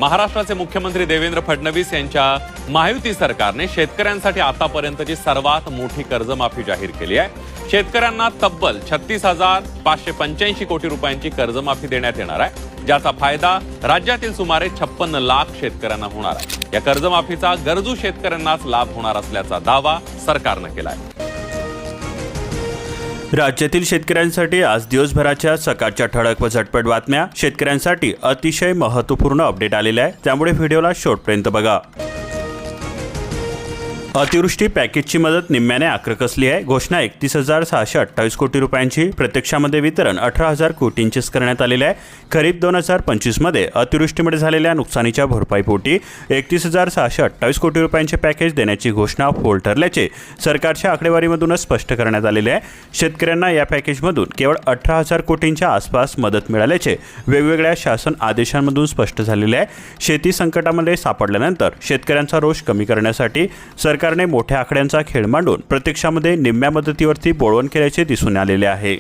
महाराष्ट्राचे मुख्यमंत्री देवेंद्र फडणवीस यांच्या महायुती सरकारने शेतकऱ्यांसाठी आतापर्यंतची सर्वात मोठी कर्जमाफी जाहीर केली आहे। शेतकऱ्यांना तब्बल 36,585 कोटी रुपयांची कर्जमाफी देण्यात येणार आहे, ज्याचा फायदा राज्यातील सुमारे 56 लाख शेतकऱ्यांना होणार आहे। या कर्जमाफीचा गरजू शेतकऱ्यांनाच लाभ होणार असल्याचा दावा सरकारने केला आहे। राज्यातील शेतकऱ्यांसाठी आज दिवसभराच्या सकाळच्या ठळक व झटपट बातम्या, शेतकऱ्यांसाठी अतिशय महत्त्वपूर्ण अपडेट आलेला आहे, त्यामुळे व्हिडिओला शेवटपर्यंत बघा। अतिवृष्टी पॅकेजची मदत निम्म्याने आक्रकसली आहे। घोषणा 31,628 कोटी रुपयांची, प्रत्यक्षामध्ये वितरण 18,000 कोटींचेच करण्यात आलेले आहे। खरीप 2025 मध्ये अतिवृष्टीमुळे झालेल्या नुकसानीच्या भरपाईपोटी 31,628 कोटी रुपयांचे पॅकेज देण्याची घोषणा फोल ठरल्याचे सरकारच्या आकडेवारीमधूनच स्पष्ट करण्यात आलेले आहे। शेतकऱ्यांना या पॅकेजमधून केवळ 18,000 कोटींच्या आसपास मदत मिळाल्याचे वेगवेगळ्या शासन आदेशांमधून स्पष्ट झालेले आहे। शेती संकटामध्ये सापडल्यानंतर शेतकऱ्यांचा रोष कमी करण्यासाठी सरकारने मोठ्या आकड्यांचा खेळ मांडून प्रत्यक्षामध्ये निम्म्या मदतीवरती बोळवण केल्याचे दिसून आलेले आहे।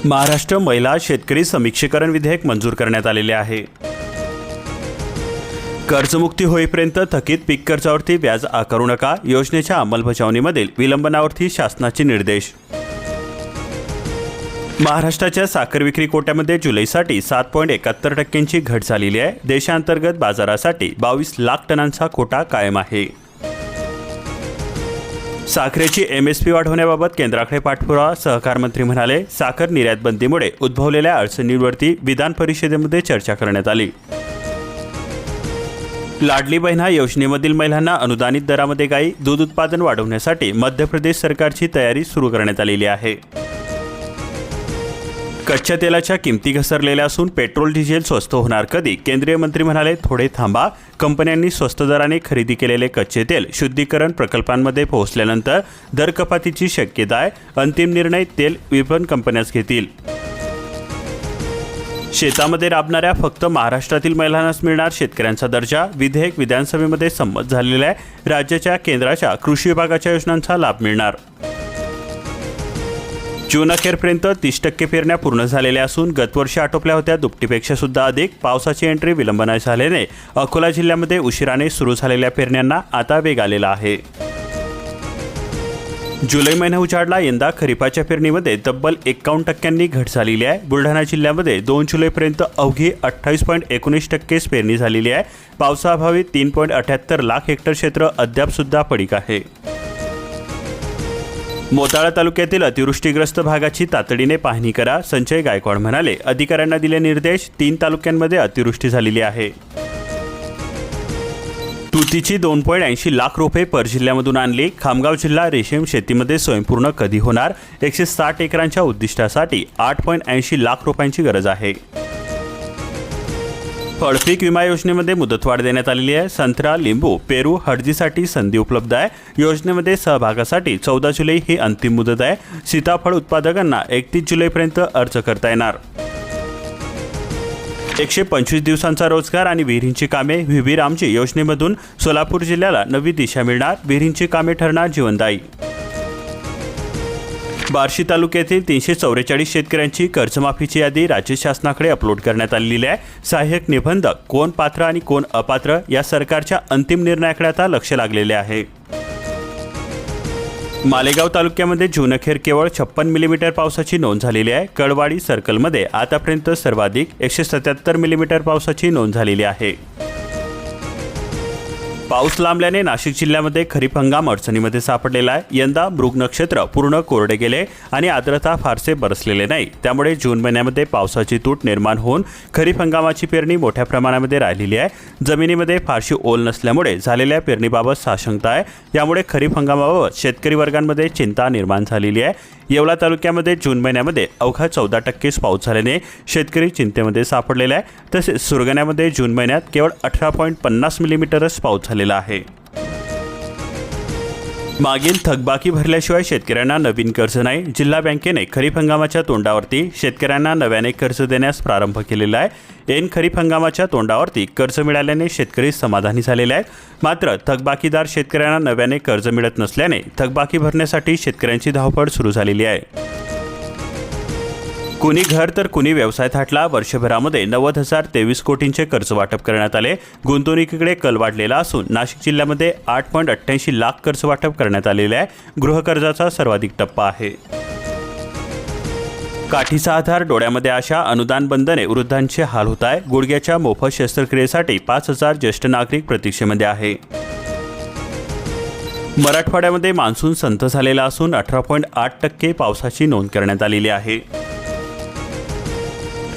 महाराष्ट्र महिला शेतकरी समीक्षीकरण विधेयक मंजूर करण्यात आलेले आहे। कर्जमुक्ती होईपर्यंत थकीत पीक कर्जावरती व्याज आकारू नका, योजनेच्या अंमलबजावणीमधील विलंबनावरती शासनाचे निर्देश। महाराष्ट्राच्या साखर विक्री कोट्यामध्ये जुलैसाठी 7.71% घट झालेली आहे। देशांतर्गत बाजारासाठी 22 लाख टनांचा कोटा कायम आहे। साखरेची MSP वाढवण्याबाबत केंद्राकडे पाठपुरावा, सहकार मंत्री म्हणाले। साखर निर्यात बंदीमुळे उद्भवलेल्या अडचणींवरती विधान परिषदेमध्ये चर्चा करण्यात आली। लाडली बहीण योजनेमधील महिलांना अनुदानित दरामध्ये गाई दूध उत्पादन वाढवण्यासाठी मध्य प्रदेश सरकारची तयारी सुरू करण्यात आलेली आहे। कच्च्या तेलाच्या किमती घसरलेल्या असून पेट्रोल डिझेल स्वस्त होणार कधी, केंद्रीय मंत्री म्हणाले। थोडे थांबा, कंपन्यांनी स्वस्त दराने खरेदी केलेले कच्चे तेल शुद्धीकरण प्रकल्पांमध्ये पोहोचल्यानंतर दर कपातीची शक्यता आहे। अंतिम निर्णय तेल विपणन कंपन्याच घेतील। शेतामध्ये राबणाऱ्या फक्त महाराष्ट्रातील महिलांनाच मिळणार शेतकऱ्यांचा दर्जा, विधेयक विधानसभेमध्ये संमत झालेले आहे। राज्याच्या केंद्राच्या कृषी विभागाच्या योजनांचा लाभ मिळणार। जून अखेरपर्यंत 30% पेरण्या पूर्ण झालेल्या असून गतवर्षी आटोपल्या होत्या दुपटीपेक्षा सुद्धा अधिक। पावसाची एंट्री विलंबाने झाल्याने अकोला जिल्ह्यामध्ये उशिराने सुरू झालेल्या पेरण्यांना आता वेग आलेला आहे। जुलै महिना उजाडला, यंदा खरीपाच्या पेरणीमध्ये तब्बल 51% घट झालेली आहे। बुलढाणा जिल्ह्यामध्ये 2 जुलैपर्यंत अवघी 28.19% पेरणी झालेली आहे। पावसाअभावी 3.78 लाख हेक्टर क्षेत्र अद्याप सुद्धा पडीक आहे। मोताळा तालुक्यातील अतिवृष्टीग्रस्त भागाची तातडीने पाहणी करा, संजय गायकवाड म्हणाले। अधिकाऱ्यांना दिले निर्देश, 3 तालुक्यांमध्ये अतिवृष्टी झालेली आहे। तुतीची 2.80 लाख रोपे पर जिल्ह्यामधून आणली। खामगाव जिल्हा रेशीम शेतीमध्ये स्वयंपूर्ण कधी होणार, 160 एकरांच्या उद्दिष्टासाठी 8.80 लाख रोपांची गरज आहे। फळपीक विमा योजनेमध्ये मुदतवाढ देण्यात आलेली आहे। संत्रा, लिंबू, पेरू, हळदीसाठी संधी उपलब्ध आहे। योजनेमध्ये सहभागासाठी 14 जुलै ही अंतिम मुदत आहे। सीताफळ उत्पादकांना 31 जुलैपर्यंत अर्ज करता येणार। 125 दिवसांचा रोजगार आणि विहिरींची कामे, व्ही रामजी योजनेमधून सोलापूर जिल्ह्याला नवी दिशा मिळणार। विहिरींची कामे ठरणार जीवनदायी। बार्शी तालुक्यातील 344 शेतकऱ्यांची कर्जमाफीची यादी राज्य शासनाकडे अपलोड करण्यात आलेली आहे। सहाय्यक निबंधक कोण पात्र आणि कोण अपात्र या सरकारच्या अंतिम निर्णयाकडे आता लक्ष लागलेले आहे। मालेगाव तालुक्यामध्ये जून अखेर केवळ 56 मिलीमीटर पावसाची नोंद झालेली आहे। कळवाडी सर्कलमध्ये आतापर्यंत सर्वाधिक 177 मिलीमीटर पावसाची नोंद झालेली आहे। पाऊस लांबल्याने नाशिक जिल्ह्यामध्ये खरीप हंगाम अडचणीमध्ये सापडलेला आहे। यंदा मृग नक्षत्र पूर्ण कोरडे गेले आणि आर्द्रता फारसे बरसलेले नाही, त्यामुळे जून महिन्यामध्ये पावसाची तूट निर्माण होऊन खरीप हंगामाची पेरणी मोठ्या प्रमाणामध्ये राहिलेली आहे। जमिनीमध्ये फारशी ओल नसल्यामुळे झालेल्या पेरणीबाबत साशंकता आहे। यामुळे खरीप हंगामाबाबत शेतकरी वर्गांमध्ये चिंता निर्माण झालेली आहे। येवला तालुक्यामध्ये जून महिन्यामध्ये अवघा 14% पाऊस झाल्याने शेतकरी चिंतेमध्ये सापडलेला आहे। तसेच सुरगाण्यामध्ये जून महिन्यात केवळ 18.50 मिलीमीटरच पाऊस झालेला आहे। मागील थकबाकी भरल्याशिवाय शेतकऱ्यांना नवीन कर्ज नाही, जिल्हा बँकेने खरीप हंगामाच्या तोंडावरती शेतकऱ्यांना नव्याने कर्ज देण्यास प्रारंभ केलेला आहे। ऐन खरीप हंगामाच्या तोंडावरती कर्ज मिळाल्याने शेतकरी समाधानी झालेले आहेत। मात्र थकबाकीदार शेतकऱ्यांना नव्याने कर्ज मिळत नसल्याने थकबाकी भरण्यासाठी शेतकऱ्यांची धावपळ सुरू झालेली आहे। कुणी घर तर कुणी व्यवसाय थाटला. वर्षभरामध्ये 90,023 कोटींचे कर्ज वाटप करण्यात आले. गुंतवणुकीकडे कल वाढलेला असून नाशिक जिल्ह्यामध्ये 8.88 लाख कर्ज वाटप करण्यात आलेले आहे. गृहकर्जाचा सर्वाधिक टप्पा आहे. काठीचा आधार, डोळ्यामध्ये आशा, अनुदान बंधने, वृद्धांचे हाल होत आहे. गुडघ्याच्या मोफत शस्त्रक्रियेसाठी 5,000 ज्येष्ठ नागरिक प्रतीक्षेमध्ये आहे. मराठवाड्यामध्ये मान्सून संथ झालेला असून 18.8% पावसाची नोंद करण्यात आलेली आहे.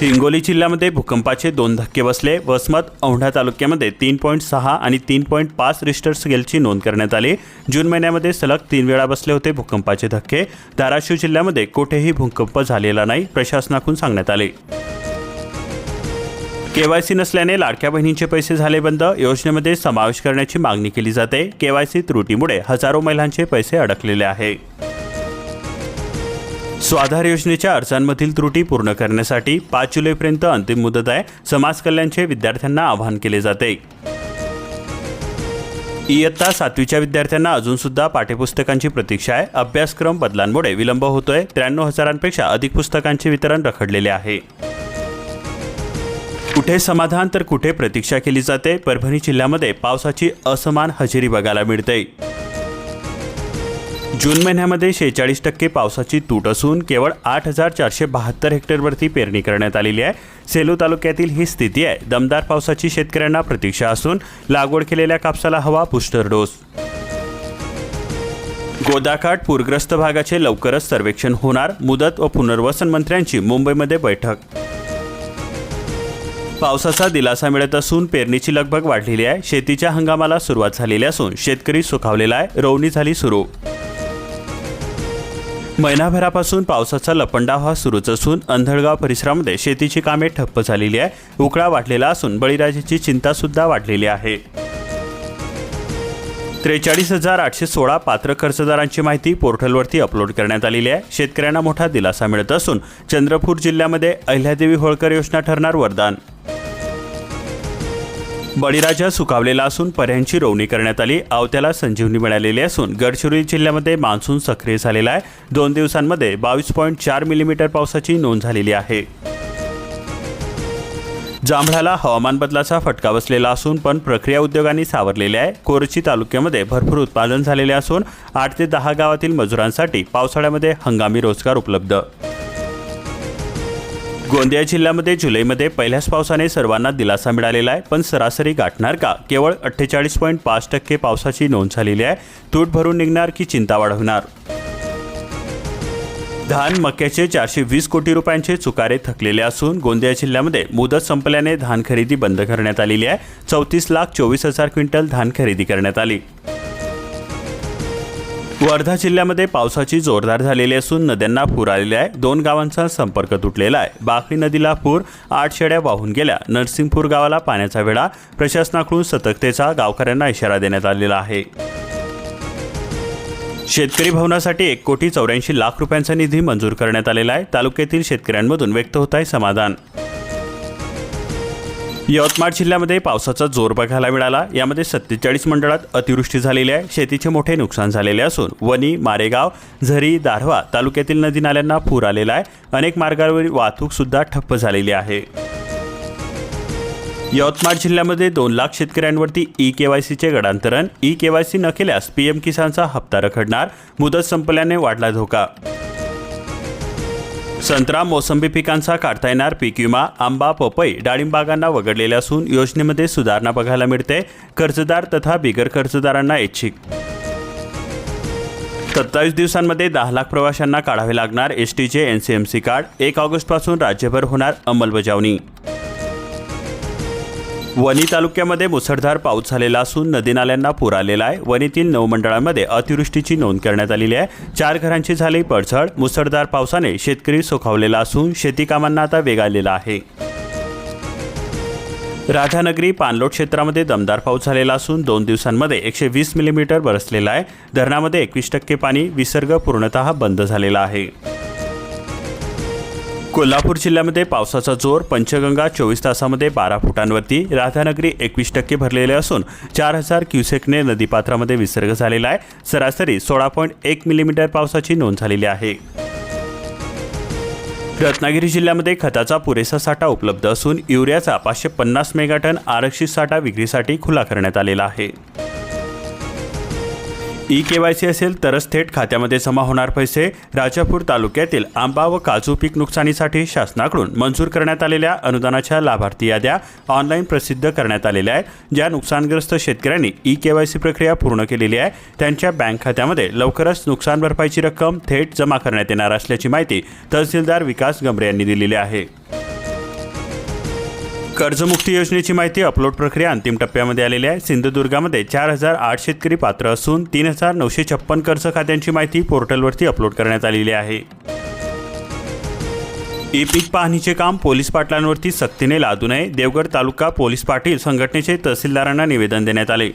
हिंगोली जिल्ह्यामध्ये भूकंपाचे 2 धक्के बसले. वसमत, औंढा तालुक्यामध्ये 3.6 आणि 3.5 रिश्टर स्केलची नोंद करण्यात आली. जून महिन्यामध्ये सलग 3 वेळा बसले होते भूकंपाचे धक्के. धाराशिव जिल्ह्यामध्ये कुठेही भूकंप झालेला नाही, प्रशासनाकडून सांगण्यात आले. केवायसी नसल्याने लाडक्या बहिणींचे पैसे झाले बंद. योजनेमध्ये समावेश करण्याची मागणी केली जाते. केवायसी त्रुटीमुळे हजारो महिलांचे पैसे अडकलेले आहे. स्वाधार योजनेच्या अर्जांमधील त्रुटी पूर्ण करण्यासाठी 5 जुलैपर्यंत अंतिम मुदत आहे. समाज कल्याणचे विद्यार्थ्यांना आवाहन केले जाते. इयत्ता 7वीच्या विद्यार्थ्यांना अजून सुद्धा पाठ्यपुस्तकांची प्रतीक्षा आहे. अभ्यासक्रम बदलांमुळे विलंब होतोय. 93,000पेक्षा अधिक पुस्तकांचे वितरण रखडलेले आहे. कुठे समाधान तर कुठे प्रतीक्षा केली जाते. परभणी जिल्ह्यामध्ये पावसाची असमान हजेरी बघायला मिळते. जून महिन्यामध्ये 46% पावसाची तूट असून केवळ 8,472 हेक्टरवरती पेरणी करण्यात आलेली आहे. सेलू तालुक्यातील ही स्थिती आहे. दमदार पावसाची शेतकऱ्यांना प्रतीक्षा असून लागवड केलेल्या कापसाला हवा बूस्टर डोस. गोदाकाठ पूरग्रस्त भागाचे लवकरच सर्वेक्षण होणार. मुदत व पुनर्वसन मंत्र्यांची मुंबईमध्ये बैठक. पावसाचा दिलासा मिळत असून पेरणीची लगबग वाढलेली आहे. शेतीच्या हंगामाला सुरुवात झालेली असून शेतकरी सुखावलेला आहे. रोवणी झाली सुरू. महिनाभरापासून पावसाचा लपंडाव हा सुरूच असून अंधळगाव परिसरामध्ये शेतीची कामे ठप्प झालेली आहे. उकळा वाढलेला असून बळीराजाची चिंता सुद्धा वाढलेली आहे. 43,816 पात्र कर्जदारांची माहिती पोर्टलवरती अपलोड करण्यात आलेली आहे. शेतकऱ्यांना मोठा दिलासा मिळत असून चंद्रपूर जिल्ह्यामध्ये अहिल्यादेवी होळकर योजना ठरणार वरदान. बळीराजा सुखावलेला असून पर्यांची रोवणी करण्यात आली. आवत्याला संजीवनी मिळालेली असून गडचिरोली जिल्ह्यामध्ये मान्सून सक्रिय झालेला आहे. 2 दिवसांमध्ये 22.4 मिलीमीटर पावसाची नोंद झालेली आहे. जांभळाला हवामान बदलाचा फटका बसलेला असून पण प्रक्रिया उद्योगांनी सावरलेले आहे. कोरची तालुक्यामध्ये भरपूर उत्पादन झालेले असून 8 ते 10 गावातील मजुरांसाठी पावसाळ्यामध्ये हंगामी रोजगार उपलब्ध. गोंदिया जिल्ह्यामध्ये जुलैमध्ये पहिल्याच पावसाने सर्वांना दिलासा मिळालेला आहे. पण सरासरी गाठणार का? केवळ 48.5% पावसाची नोंद झालेली आहे. तूट भरून निघणार की चिंता वाढवणार? धान मक्याचे 420 कोटी रुपयांचे चुकारे थकलेले असून गोंदिया जिल्ह्यामध्ये मुदत संपल्याने धान खरेदी बंद करण्यात आलेली आहे. 34,24,000 क्विंटल धान खरेदी करण्यात आली. वर्धा जिल्ह्यामध्ये पावसाची जोरदार झालेली असून नद्यांना पूर आलेले आहे. 2 गावांचा संपर्क तुटलेला आहे. बाकरी नदीला पूर, 8 शेळ्या वाहून गेल्या. नरसिंगपूर गावाला पाण्याचा वेढा. प्रशासनाकडून सतर्कतेचा गावकऱ्यांना इशारा देण्यात आलेला आहे. शेतकरी भवनासाठी 1,84,00,000 रुपयांचा निधी मंजूर करण्यात आलेला आहे. तालुक्यातील शेतकऱ्यांमधून व्यक्त होत आहे समाधान. यवतमाळ जिल्ह्यामध्ये पावसाचा जोर बघायला मिळाला. यामध्ये 47 मंडळात अतिवृष्टी झालेली आहे. शेतीचे मोठे नुकसान झालेले असून वणी, मारेगाव, झरी, दारव्हा तालुक्यातील नदी नाल्यांना पूर आलेला आहे. अनेक मार्गावरील वाहतूक सुद्धा ठप्प झालेली आहे. यवतमाळ जिल्ह्यामध्ये 2 लाख शेतकऱ्यांवरती ई-केवायसीचे गडांतरण. ई-केवायसी न केल्यास पीएम किसानचा हप्ता रखडणार. मुदत संपल्याने वाढला धोका. संत्रा, मोसंबी पिकांचा काढता येणार पीक विमा. आंबा, पपई, डाळिंब बागांना वगळलेले असून योजनेमध्ये सुधारणा बघायला मिळते. कर्जदार तथा बिगर कर्जदारांना ऐच्छिक. 27 दिवसांमध्ये 10 लाख प्रवाशांना काढावे लागणार एसटीचे एनसीएमसी कार्ड. 1 ऑगस्टपासून राज्यभर होणार अंमलबजावणी. वणी तालुक्यामध्ये मुसळधार पाऊस झालेला असून नदी नाल्यांना पूर आलेला आहे. वणीतील 9 मंडळांमध्ये अतिवृष्टीची नोंद करण्यात आलेली आहे. 4 घरांची झाली पडझड. मुसळधार पावसाने शेतकरी सुखावलेला असून शेती कामांना आता वेग आलेला आहे. राधानगरी पाणलोट क्षेत्रामध्ये दमदार पाऊस झालेला असून 2 दिवसांमध्ये 120 मिलीमीटर बरसलेला आहे. धरणामध्ये 21% पाणी. विसर्ग पूर्णतः बंद झालेला आहे. कोल्हापूर जिल्ह्यामध्ये पावसाचा जोर. पंचगंगा 24 तासामध्ये 12 फुटांवरती. राधानगरी 21% भरलेले असून 4,000 क्युसेकने नदीपात्रामध्ये विसर्ग झालेला आहे. सरासरी 16.1 मिलीमीटर पावसाची नोंद झालेली आहे. रत्नागिरी जिल्ह्यामध्ये खताचा पुरेसा साठा उपलब्ध असून युरियाचा 550 मेगाटन आरक्षित साठा विक्रीसाठी खुला करण्यात आलेला आहे. ई-केवायसी असेल तरच थेट खात्यामध्ये जमा होणार पैसे. राजापूर तालुक्यातील आंबा व काजू पीक नुकसानीसाठी शासनाकडून मंजूर करण्यात आलेल्या अनुदानाच्या लाभार्थी याद्या ऑनलाईन प्रसिद्ध करण्यात आलेल्या आहेत. ज्या नुकसानग्रस्त शेतकऱ्यांनी ई-केवायसी प्रक्रिया पूर्ण केलेली आहे त्यांच्या बँक खात्यामध्ये लवकरच नुकसान भरपाईची रक्कम थेट जमा करण्यात येणार असल्याची माहिती तहसीलदार विकास गंभरे यांनी दिलेली आहे. कर्जमुक्ती योजनेची माहिती अपलोड प्रक्रिया अंतिम टप्प्यामध्ये आलेली आहे. सिंधुदुर्गामध्ये 4008 शेतकरी पात्र असून 3956 कर्ज खात्यांची माहिती पोर्टलवरती अपलोड करण्यात आलेली आहे. ई पीक पाहणीचे काम पोलीस पाटलांवरती सक्तीने लादू नये. देवगड तालुका पोलीस पाटील संघटनेचे तहसीलदारांना निवेदन देण्यात आले.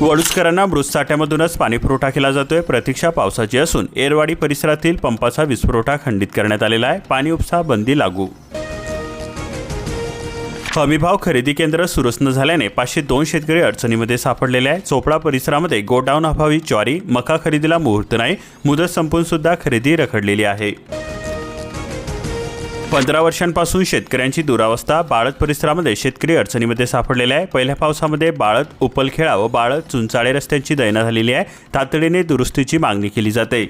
वडूजकरांना मृत साठ्यामधूनच पाणीपुरवठा केला जातोय. प्रतीक्षा पावसाची असून एरवाडी परिसरातील पंपाचा वीजपुरवठा खंडित करण्यात आलेला आहे. पाणी उपसा बंदी लागू. हमीभाव खरेदी केंद्र सुरूच न झाल्याने 502 शेतकरी अडचणीमध्ये सापडलेले आहे. चोपडा परिसरामध्ये गोडाऊन अभावी ज्वारी मका खरेदीला मुहूर्त नाही. मुदत संपून सुद्धा खरेदी रखडलेली आहे. 15 वर्षांपासून शेतकऱ्यांची दुरावस्था. बाळद परिसरामध्ये शेतकरी अडचणीमध्ये सापडलेले आहे. पहिल्या पावसामध्ये बाळद उपलखेळा व बाळद चुंचाळे रस्त्यांची दैना झालेली आहे. तातडीने दुरुस्तीची मागणी केली जाते.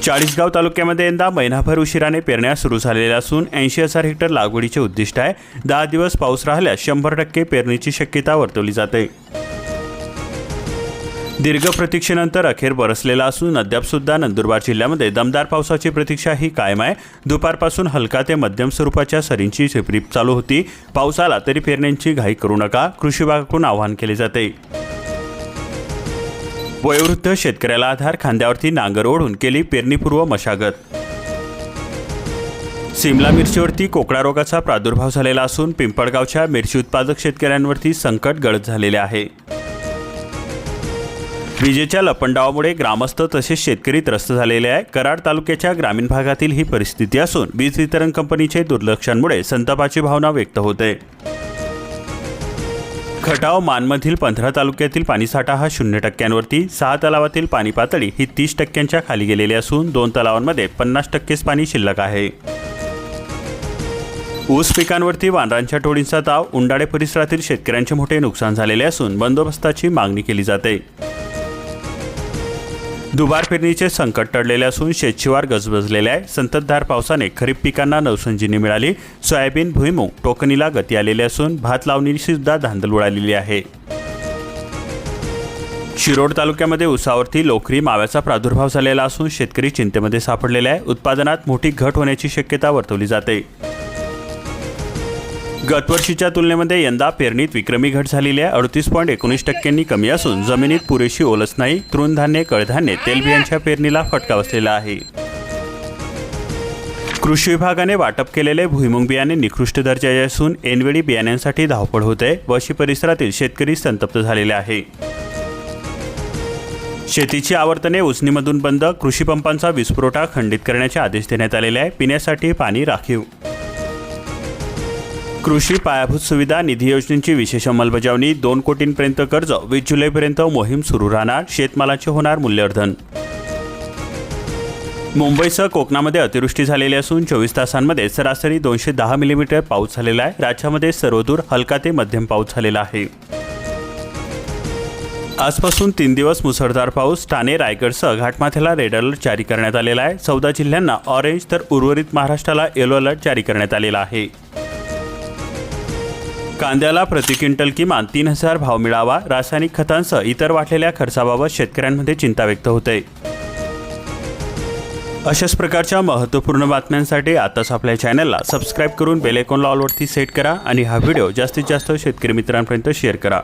चाळीसगाव तालुक्यामध्ये यंदा महिनाभर उशिराने पेरण्या सुरू झालेल्या असून 80,000 हेक्टर लागवडीचे उद्दिष्ट आहे. 10 दिवस पाऊस राहिल्यास 100% पेरणीची शक्यता वर्तवली जाते. दीर्घ प्रतीक्षेनंतर अखेर बरसलेला असून अद्याप सुद्धा नंदुरबार जिल्ह्यामध्ये दमदार पावसाची प्रतीक्षा ही कायम आहे. दुपारपासून हलका ते मध्यम स्वरूपाच्या सरींची झिपरीप चालू होती. पाऊस आला तरी पेरण्यांची घाई करू नका, कृषी विभागाकडून आवाहन केले जाते. वयोवृद्ध शेतकऱ्याला आधार, खांद्यावरती नांगर ओढून केली पेरणीपूर्व मशागत. सिमला मिरचीवरती कोकडा रोगाचा प्रादुर्भाव झालेला असून पिंपळगावच्या मिरची उत्पादक शेतकऱ्यांवरती संकट गळत झालेले आहे. विजेच्या लपंडावामुळे ग्रामस्थ तसेच शेतकरी त्रस्त झालेले आहे. कराड तालुक्याच्या ग्रामीण भागातील ही परिस्थिती असून वीज वितरण कंपनीचे दुर्लक्षांमुळे संतापाची भावना व्यक्त होते. खटाव मानमधील 15 तालुक्यातील पाणीसाठा हा 0% 6 तलावातील पाणी पातळी ही 30% खाली गेलेली असून 2 तलावांमध्ये 50% पाणी शिल्लक आहे. ऊस पिकांवरती वानरांच्या टोळींचा ताव. उंडाळे परिसरातील शेतकऱ्यांचे मोठे नुकसान झालेले असून बंदोबस्ताची मागणी केली जाते. दुबार पेरणीचे संकट टळलेले असून शेतशिवार गजबजलेले आहे. संततधार पावसाने खरीप पिकांना नवसंजीवनी मिळाली. सोयाबीन, भुईमूग टोकणीला गती आलेली असून भात लावणीची सुद्धा धांदल उडालेली आहे. शिरोड तालुक्यामध्ये ऊसावरती लोकरी माव्याचा प्रादुर्भाव झालेला असून शेतकरी चिंतेमध्ये सापडलेले आहे. उत्पादनात मोठी घट होण्याची शक्यता वर्तवली जाते. गतवर्षीच्या तुलनेमध्ये यंदा पेरणीत विक्रमी घट झालेली आहे. 38.19% कमी असून जमिनीत पुरेशी ओलच नाही. तृणधान्य, कडधान्य, तेलबियांच्या पेरणीला फटका बसलेला आहे. कृषी विभागाने वाटप केलेले भुईमुग बियाणे निकृष्ट दर्जाचे असून ऐनवेळी बियाण्यांसाठी धावपळ होते. वशी परिसरातील शेतकरी संतप्त झालेले आहे. शेतीची आवर्तने उजनीमधून बंद. कृषी पंपांचा वीजपुरवठा खंडित करण्याचे आदेश देण्यात आलेले आहे. पिण्यासाठी पाणी राखीव. कृषी पायाभूत सुविधा निधी योजनेची विशेष अंमलबजावणी. 2 कोटींपर्यंत कर्ज. 20 जुलैपर्यंत मोहीम सुरू राहणार. शेतमालाचे होणार मूल्यवर्धन. मुंबईसह कोकणामध्ये अतिवृष्टी झालेली असून 24 तासांमध्ये सरासरी 210 मिलीमीटर पाऊस झालेला आहे. राज्यामध्ये सर्वदूर हलका ते मध्यम पाऊस झालेला आहे. आजपासून 3 दिवस मुसळधार पाऊस. ठाणे, रायगडसह घाटमाथ्याला रेड अलर्ट जारी करण्यात आलेला आहे. 14 जिल्ह्यांना ऑरेंज तर उर्वरित महाराष्ट्राला येलो अलर्ट जारी करण्यात आलेला आहे. कांद्याला प्रति क्विंटल किमान 3,000 भाव मिळावा. रासायनिक खतांसह इतर वाढलेल्या खर्चाबाबत शेतकऱ्यांमध्ये चिंता व्यक्त होते. अशाच प्रकारच्या महत्त्वपूर्ण बातम्यांसाठी आताच आपल्या चॅनलला सबस्क्राईब करून बेल आयकॉनला ऑलवरती सेट करा आणि हा व्हिडिओ जास्तीत जास्त शेतकरी मित्रांपर्यंत शेअर करा.